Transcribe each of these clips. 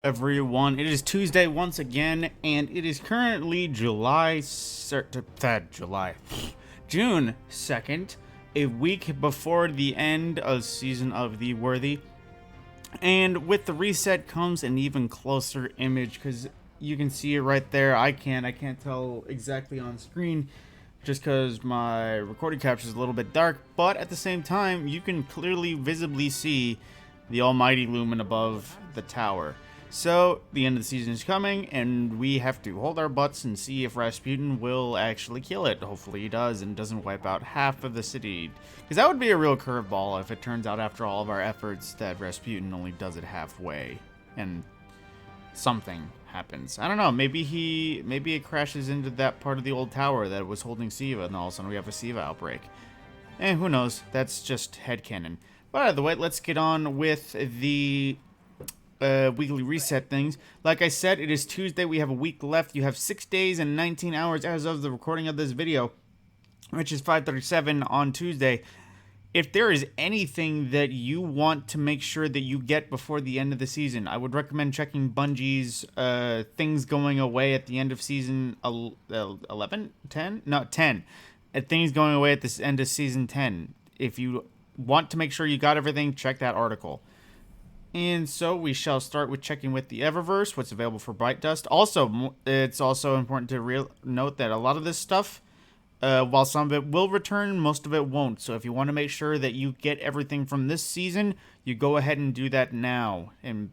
Everyone, it is Tuesday once again, and it is currently June 2nd, a week before the end of season of the Worthy. And with the reset comes an even closer image, because you can see it right there. I can't tell exactly on screen, just because my recording capture is a little bit dark, but at the same time, you can clearly visibly see the almighty lumen above the tower. So, the end of the season is coming, and we have to hold our butts and see if Rasputin will actually kill it. Hopefully he does, and doesn't wipe out half of the city. Because that would be a real curveball if it turns out after all of our efforts that Rasputin only does it halfway, and something happens. I don't know, maybe it crashes into that part of the old tower that was holding Siva, and all of a sudden we have a Siva outbreak. Who knows, that's just headcanon. But by the way, let's get on with the weekly reset things. Like I said, it is Tuesday. We have a week left. You have 6 days and 19 hours as of the recording of this video, which is 5:37 on Tuesday. If there is anything that you want to make sure that you get before the end of the season, I would recommend checking Bungie's things going away at the end of season 11? 10? No, 10. Things going away at the end of season 10. If you want to make sure you got everything, check that article. And so we shall start with checking with the Eververse, what's available for Bright Dust. Also, it's also important to note that a lot of this stuff, while some of it will return, most of it won't. So if you want to make sure that you get everything from this season, you go ahead and do that now. And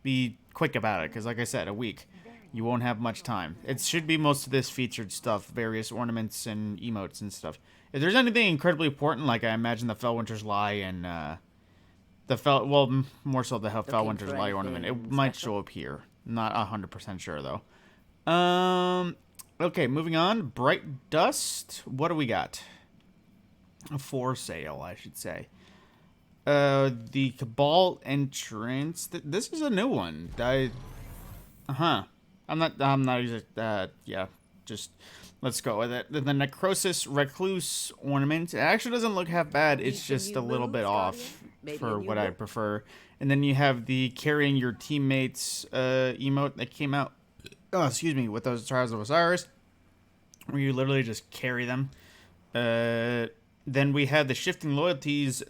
be quick about it, because like I said, a week. You won't have much time. It should be most of this featured stuff, various ornaments and emotes and stuff. If there's anything incredibly important, like I imagine the Fellwinter's Lie and more so the Fellwinter's Lie ornament, it might show up here. Not 100% sure though. Okay, moving on. Bright Dust. What do we got? For sale, I should say. The CABAL entrance. This is a new one. I'm not yeah, just let's go with it. The NECROSIS Recluse ornament. It actually doesn't look half bad. It's just a little bit off for what I prefer. And then you have the carrying your teammates emote that came out, with those Trials of Osiris, where you literally just carry them. Then we have the shifting loyalties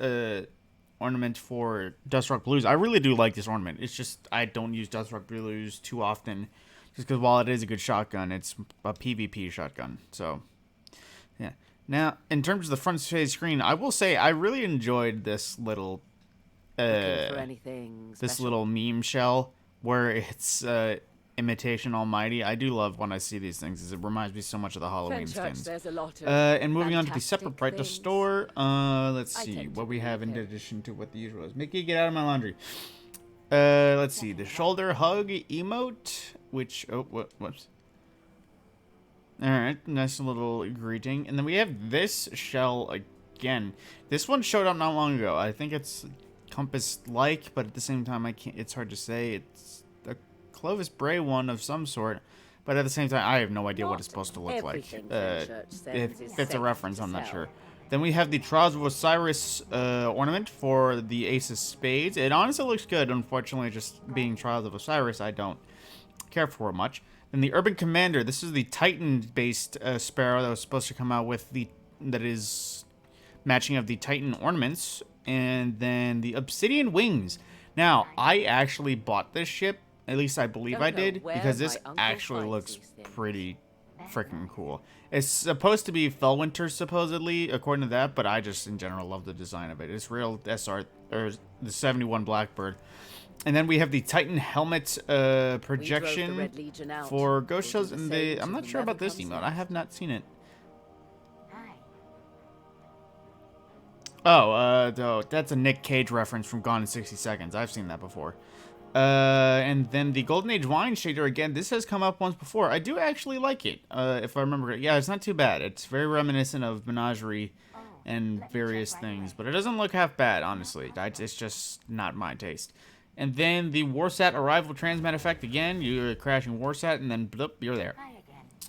ornament for Dustrock Blues. I really do like this ornament. It's just I don't use Dustrock Blues too often. Just because while it is a good shotgun, it's a PvP shotgun. So, yeah. Now, in terms of the front face screen, I will say I really enjoyed this little, little meme shell where it's imitation Almighty. I do love when I see these things, as it reminds me so much of the Halloween skins. And moving on to the separate Bright Dust store. Let's see what we have in addition to what the usual is. Mickey, get out of my laundry. Let's see, the shoulder hug emote, which, whoops. Alright, nice little greeting. And then we have this shell again. This one showed up not long ago. I think it's compass-like, but at the same time, it's hard to say. It's a Clovis Bray one of some sort, but at the same time, I have no idea what it's supposed to look like. If it's a reference, I'm not sure. Then we have the Trials of Osiris ornament for the Ace of Spades. It honestly looks good. Unfortunately, just being Trials of Osiris, I don't care for it much. Then the Urban Commander. This is the Titan-based Sparrow that was supposed to come out with that is matching of the Titan ornaments. And then the Obsidian Wings. Now, I actually bought this ship. At least I believe I did, because this actually looks pretty freaking cool. It's supposed to be Fellwinter, supposedly, according to that, but I just, in general, love the design of it. It's real SR, or the 71 Blackbird. And then we have the Titan helmet projection for Ghost Shells, and I'm not sure about this emote. I have not seen it. Oh, that's a Nick Cage reference from Gone in 60 Seconds. I've seen that before. And then the Golden Age Wine Shader, again, this has come up once before. I do actually like it, if I remember it. Yeah, it's not too bad. It's very reminiscent of Menagerie and various things, but it doesn't look half bad, honestly. It's just not my taste. And then the WARSAT Arrival Transmat effect, again, you're crashing WARSAT, and then bloop, you're there.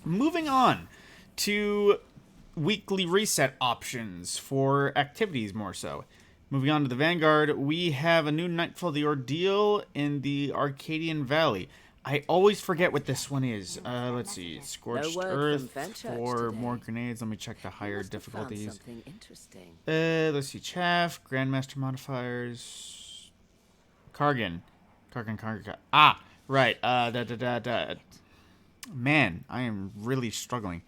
Moving on to weekly reset options for activities, more so. Moving on to the Vanguard, we have a new Nightfall the Ordeal in the Arcadian Valley. I always forget what this one is. Let's see. Scorched Earth for more grenades. Let me check the higher difficulties. Let's see. Chaff, Grandmaster modifiers. Kargan. Ah, right. Man, I am really struggling.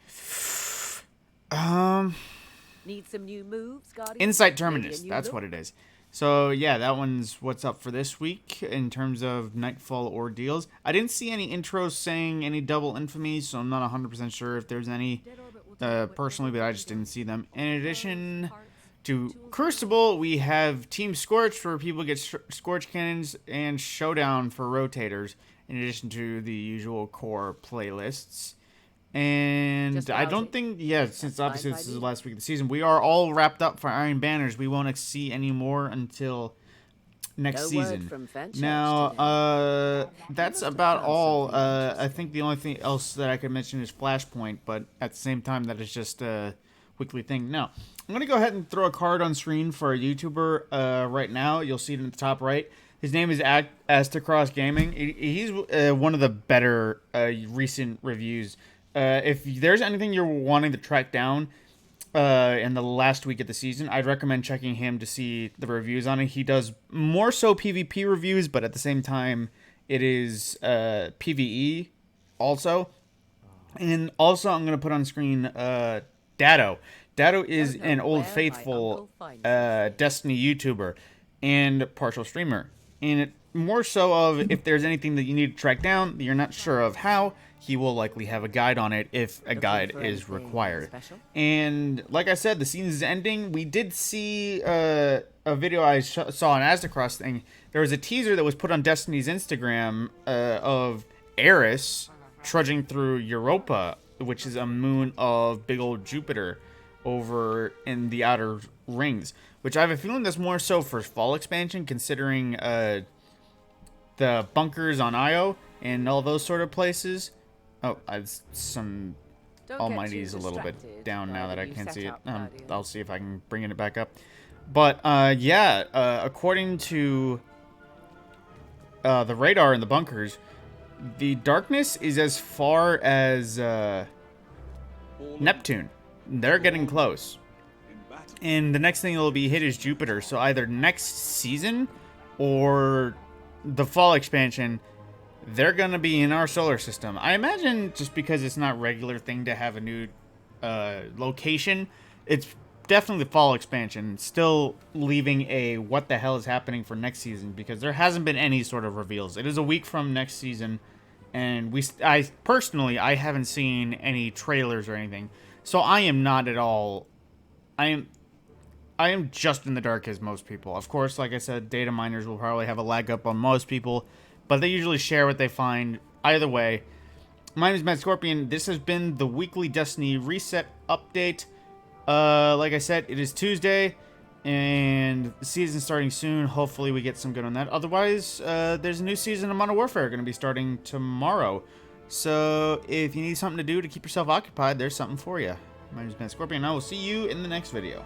Need some new moves, Guardian? Insight Terminus, that's what it is. So yeah, that one's what's up for this week in terms of Nightfall Ordeals. I didn't see any intros saying any double infamy, so I'm not 100% sure if there's any personally, but I just didn't see them. In addition to Crucible, we have Team Scorch, where people get Scorch Cannons, and Showdown for Rotators, in addition to the usual core playlists. And I don't think, since obviously this is the last week of the season, we are all wrapped up for Iron Banners. We won't see any more until next season. Now, that's about all. I think the only thing else that I could mention is Flashpoint, but at the same time, that is just a weekly thing. Now, I'm going to go ahead and throw a card on screen for a YouTuber right now. You'll see it in the top right. His name is Astacross Gaming. He's one of the better recent reviews. If there's anything you're wanting to track down in the last week of the season, I'd recommend checking him to see the reviews on it. He does more so PvP reviews, but at the same time, it is PvE also. And also, I'm going to put on screen Dado. Dado is an old faithful Destiny YouTuber and partial streamer. And more so of if there's anything that you need to track down that you're not sure of how, he will likely have a guide on it if a guide is required. And like I said, the season is ending. We did see a video I saw on Astacross thing. There was a teaser that was put on Destiny's Instagram of Eris trudging through Europa, which is a moon of big old Jupiter over in the outer rings. Which I have a feeling that's more so for fall expansion, considering the bunkers on Io and all those sort of places. Oh, some Almighty's a little bit down now that I can't see it. I'll see if I can bring it back up. But, according to the radar in the bunkers, the darkness is as far as Neptune. They're getting close. And the next thing that will be hit is Jupiter. So either next season or the fall expansion, they're going to be in our solar system. I imagine just because it's not a regular thing to have a new location, it's definitely the fall expansion. Still leaving a what the hell is happening for next season, because there hasn't been any sort of reveals. It is a week from next season, and I personally haven't seen any trailers or anything. So I am not at all... I am just in the dark as most people. Of course, like I said, data miners will probably have a leg up on most people, but they usually share what they find. Either way, my name is Matt Scorpion. This has been the weekly Destiny Reset update. Like I said, it is Tuesday, and the season's starting soon. Hopefully we get some good on that. Otherwise, there's a new season of Modern Warfare going to be starting tomorrow. So if you need something to do to keep yourself occupied, there's something for you. My name is Matt Scorpion, and I will see you in the next video.